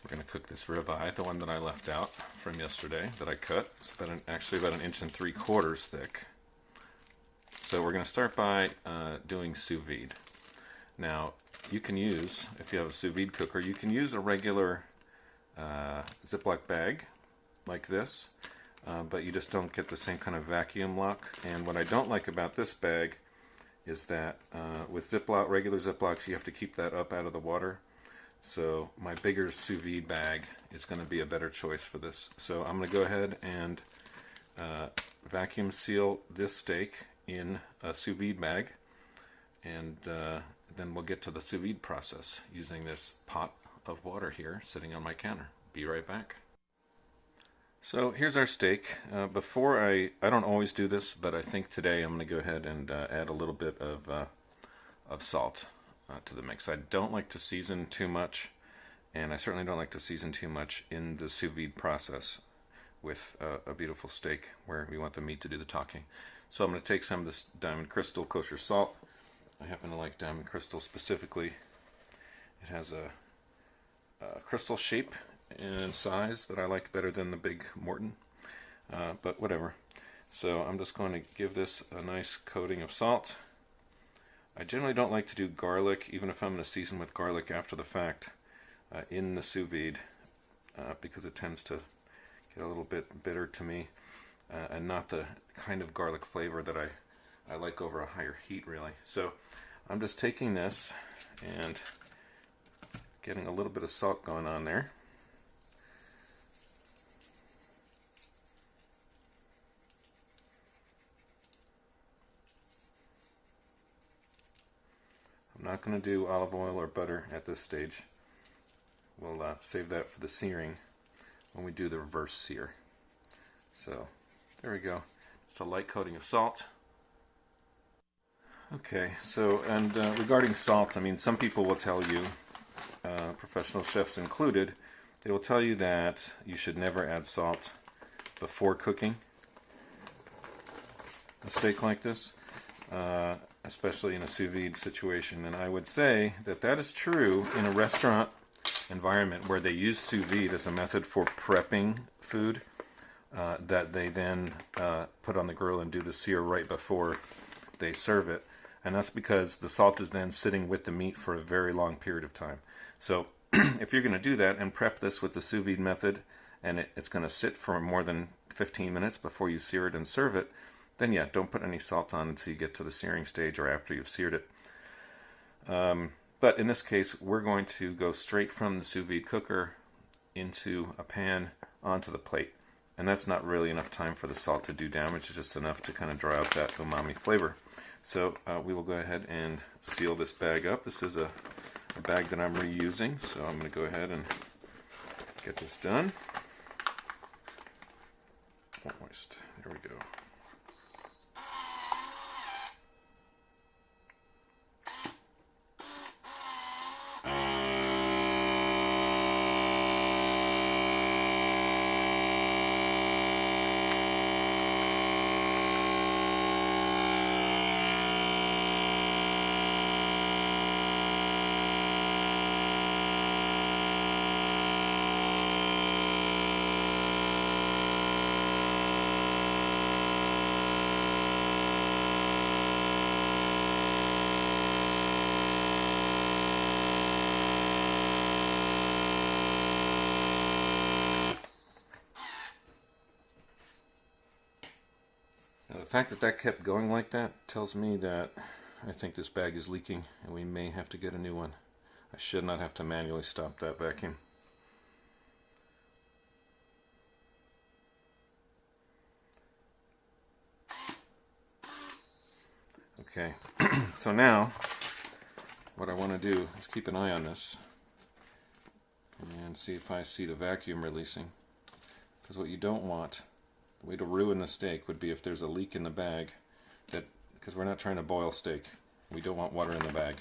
We're going to cook this ribeye, the one that I left out from yesterday that I cut. It's actually about 1.75 inches thick. So we're going to start by doing sous vide. Now, you can use, if you have a sous vide cooker, you can use a regular Ziploc bag like this, but you just don't get the same kind of vacuum lock. And what I don't like about this bag is that with regular Ziplocs, you have to keep that up out of the water. So my bigger sous vide bag is going to be a better choice for this. So I'm going to go ahead and vacuum seal this steak in a sous vide bag, and then we'll get to the sous vide process using this pot of water here sitting on my counter. Be right back. So here's our steak. Before I don't always do this, but I think today I'm going to go ahead and add a little bit of salt to the mix. I don't like to season too much, and I certainly don't like to season too much in the sous vide process with a beautiful steak where we want the meat to do the talking. So I'm going to take some of this Diamond Crystal kosher salt. I happen to like Diamond Crystal specifically. It has a crystal shape and size that I like better than the big Morton, but whatever. So I'm just going to give this a nice coating of salt. I generally don't like to do garlic, even if I'm going to season with garlic after the fact, in the sous vide, because it tends to get a little bit bitter to me, and not the kind of garlic flavor that I like over a higher heat, really. So I'm just taking this and getting a little bit of salt going on there. I'm not going to do olive oil or butter at this stage. We'll save that for the searing when we do the reverse sear. So there we go. Just a light coating of salt. Okay, so and regarding salt, I mean, some people will tell you, professional chefs included, they will tell you that you should never add salt before cooking a steak like this. Especially in a sous vide situation. And I would say that that is true in a restaurant environment where they use sous vide as a method for prepping food that they then put on the grill and do the sear right before they serve it. And that's because the salt is then sitting with the meat for a very long period of time. So if you're going to do that and prep this with the sous vide method, and it's going to sit for more than 15 minutes before you sear it and serve it, then yeah, don't put any salt on until you get to the searing stage or after you've seared it. But in this case, we're going to go straight from the sous vide cooker into a pan onto the plate. And that's not really enough time for the salt to do damage. It's just enough to kind of dry out that umami flavor. So we will go ahead and seal this bag up. This is a bag that I'm reusing, so I'm going to go ahead and get this done. Moist. There we go. Now, the fact that that kept going like that tells me that I think this bag is leaking and we may have to get a new one. I should not have to manually stop that vacuum. Okay, so now what I want to do is keep an eye on this and see if I see the vacuum releasing. Because what you don't want, the way to ruin the steak would be if there's a leak in the bag, because we're not trying to boil steak. We don't want water in the bag.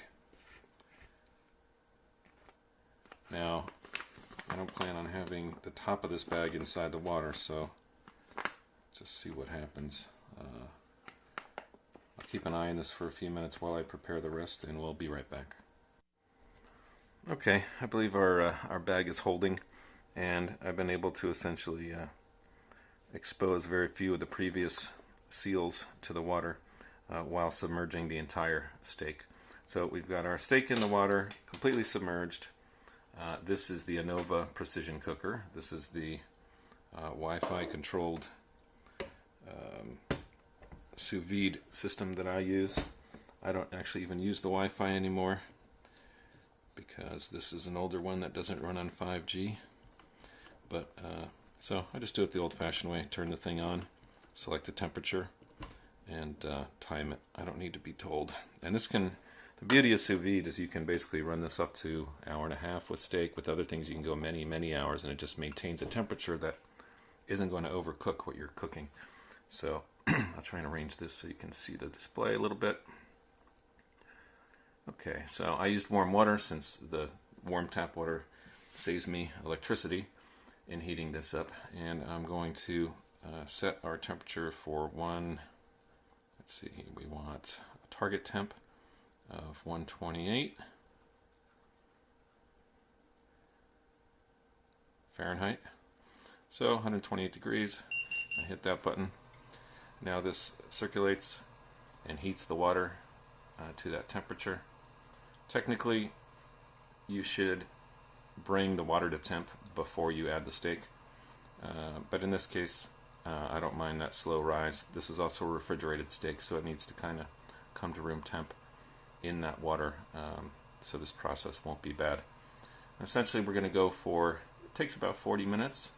Now, I don't plan on having the top of this bag inside the water, so just see what happens. I'll keep an eye on this for a few minutes while I prepare the rest, and we'll be right back. Okay, I believe our bag is holding. and I've been able to essentially expose very few of the previous seals to the water while submerging the entire steak. So we've got our steak in the water, completely submerged. This is the Anova precision cooker. This is the Wi-Fi controlled sous vide system that I use. I don't actually even use the Wi-Fi anymore because this is an older one that doesn't run on 5G. But so I just do it the old-fashioned way. Turn the thing on, select the temperature, and time it. I don't need to be told. And this can, the beauty of sous vide is you can basically run this up to an hour and a half with steak. With other things you can go many, many hours, and it just maintains a temperature that isn't going to overcook what you're cooking. So I'll try and arrange this so you can see the display a little bit. Okay, so I used warm water since the warm tap water saves me electricity in heating this up. And I'm going to set our temperature for let's see, we want a target temp of 128 Fahrenheit. So 128 degrees. I hit that button. Now this circulates and heats the water to that temperature. Technically, you should bring the water to temp before you add the steak. But in this case, I don't mind that slow rise. This is also a refrigerated steak, so it needs to kind of come to room temp in that water, so this process won't be bad. Essentially, we're going to go for, it takes about 40 minutes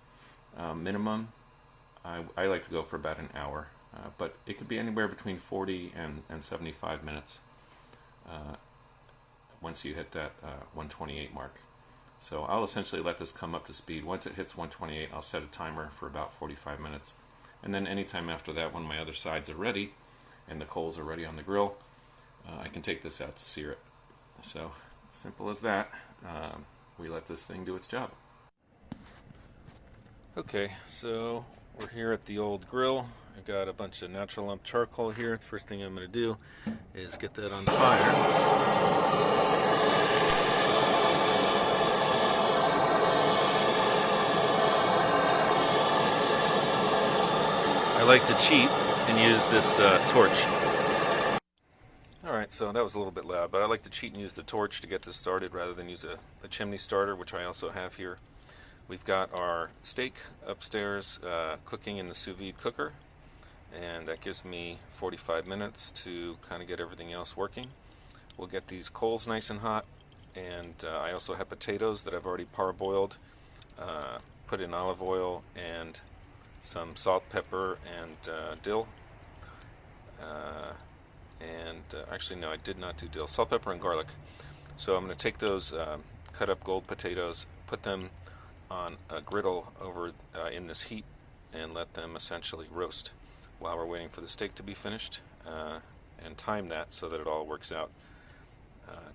minimum. I like to go for about an hour, but it could be anywhere between 40 and 75 minutes once you hit that 128 mark. So I'll essentially let this come up to speed. Once it hits 128, I'll set a timer for about 45 minutes. And then anytime after that, when my other sides are ready and the coals are ready on the grill, I can take this out to sear it. So simple as that. We let this thing do its job. Okay, so we're here at the old grill. I got a bunch of natural lump charcoal here. The first thing I'm going to do is get that on fire. I like to cheat and use this torch. Alright, so that was a little bit loud, but I like to cheat and use the torch to get this started rather than use a chimney starter, which I also have here. We've got our steak upstairs cooking in the sous vide cooker, and that gives me 45 minutes to kind of get everything else working. We'll get these coals nice and hot, and I also have potatoes that I've already parboiled, put in olive oil and some salt, pepper, and dill. Actually, no, I did not do dill. Salt, pepper, and garlic. So I'm going to take those cut up gold potatoes, put them on a griddle over in this heat, and let them essentially roast while we're waiting for the steak to be finished, and time that so that it all works out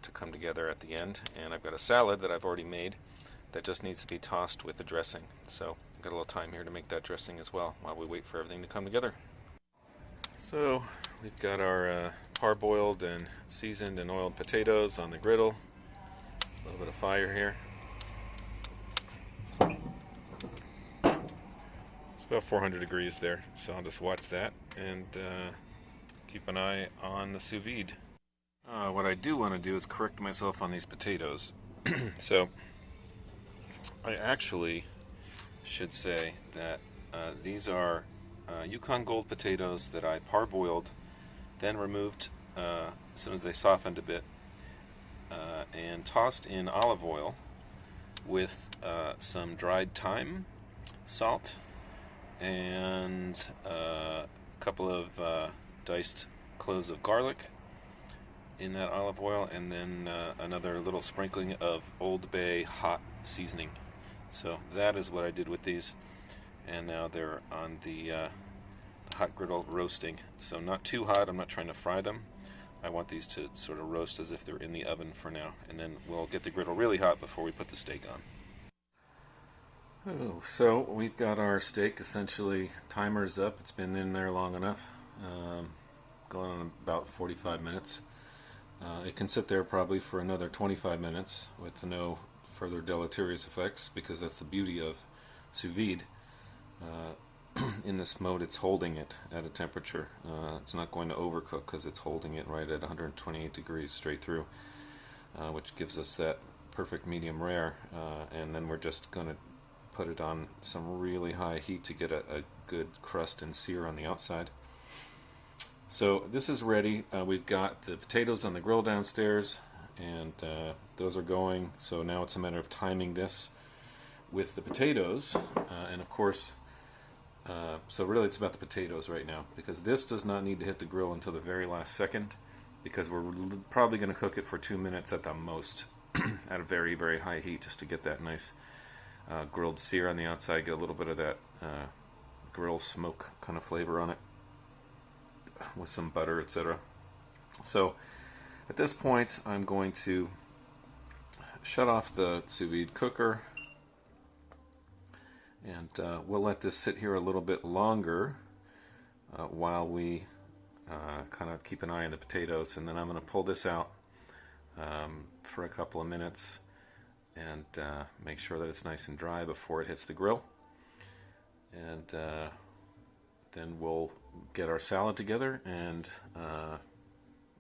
to come together at the end. And I've got a salad that I've already made that just needs to be tossed with the dressing. So I've got a little time here to make that dressing as well while we wait for everything to come together. So we've got our parboiled and seasoned and oiled potatoes on the griddle. A little bit of fire here. It's about 400 degrees there, so I'll just watch that and keep an eye on the sous vide. What I do want to do is correct myself on these potatoes. So I actually should say that these are Yukon Gold potatoes that I parboiled, then removed as soon as they softened a bit, and tossed in olive oil with some dried thyme, salt, and a couple of diced cloves of garlic in that olive oil, and then another little sprinkling of Old Bay hot seasoning. So that is what I did with these, and now they're on the hot griddle roasting. So not too hot, I'm not trying to fry them. I want these to sort of roast as if they're in the oven for now, and then we'll get the griddle really hot before we put the steak on. Oh, so we've got our steak essentially, timer's up, it's been in there long enough, going on about 45 minutes. It can sit there probably for another 25 minutes with no further deleterious effects, because that's the beauty of sous vide. In this mode, it's holding it at a temperature. It's not going to overcook because it's holding it right at 128 degrees straight through, which gives us that perfect medium rare. And then we're just going to put it on some really high heat to get a good crust and sear on the outside. So this is ready. We've got the potatoes on the grill downstairs, and those are going. So now it's a matter of timing this with the potatoes, and of course, so really it's about the potatoes right now, because this does not need to hit the grill until the very last second, because we're probably going to cook it for 2 minutes at the most at a very, very high heat, just to get that nice grilled sear on the outside, get a little bit of that grill smoke kind of flavor on it with some butter, etc. So at this point, I'm going to shut off the sous vide cooker, and we'll let this sit here a little bit longer while we kind of keep an eye on the potatoes. And then I'm going to pull this out for a couple of minutes and make sure that it's nice and dry before it hits the grill. And then we'll get our salad together and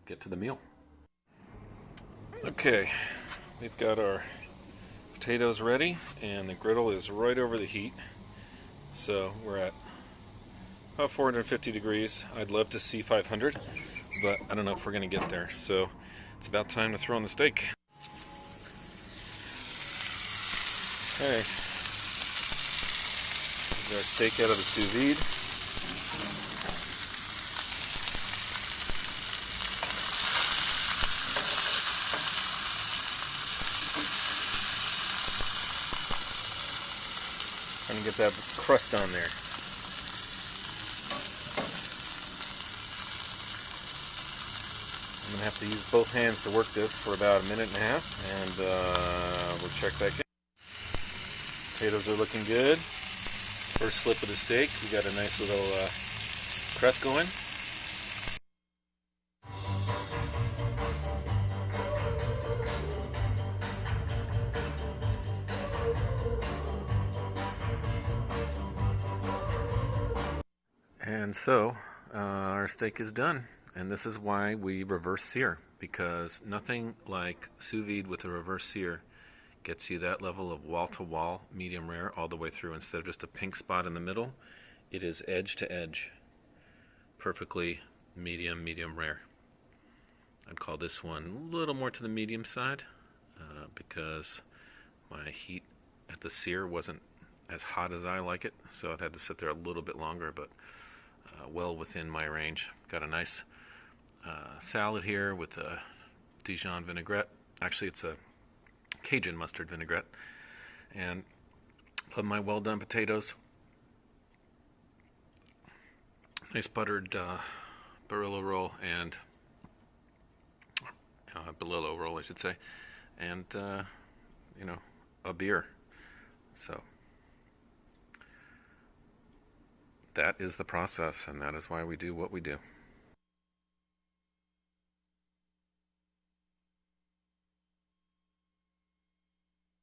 get to the meal. Okay, we've got our potatoes ready, and the griddle is right over the heat. So we're at about 450 degrees. I'd love to see 500, but I don't know if we're going to get there. So it's about time to throw in the steak. Okay, this is our steak out of the sous vide. Trying to get that crust on there. I'm going to have to use both hands to work this for about 1.5 minutes, and we'll check back in. Potatoes are looking good. First slip of the steak, we got a nice little crust going. And so our steak is done, and this is why we reverse sear, because nothing like sous vide with a reverse sear gets you that level of wall-to-wall medium rare all the way through. Instead of just a pink spot in the middle, it is edge to edge, perfectly medium rare. I'd call this one a little more to the medium side because my heat at the sear wasn't as hot as I like it, so it had to sit there a little bit longer, but well within my range. Got a nice salad here with a Dijon vinaigrette. Actually, it's a Cajun mustard vinaigrette. And love my well done potatoes. Nice buttered Barilla roll, and Bolillo roll, I should say, and a beer. So that is the process, and that is why we do what we do.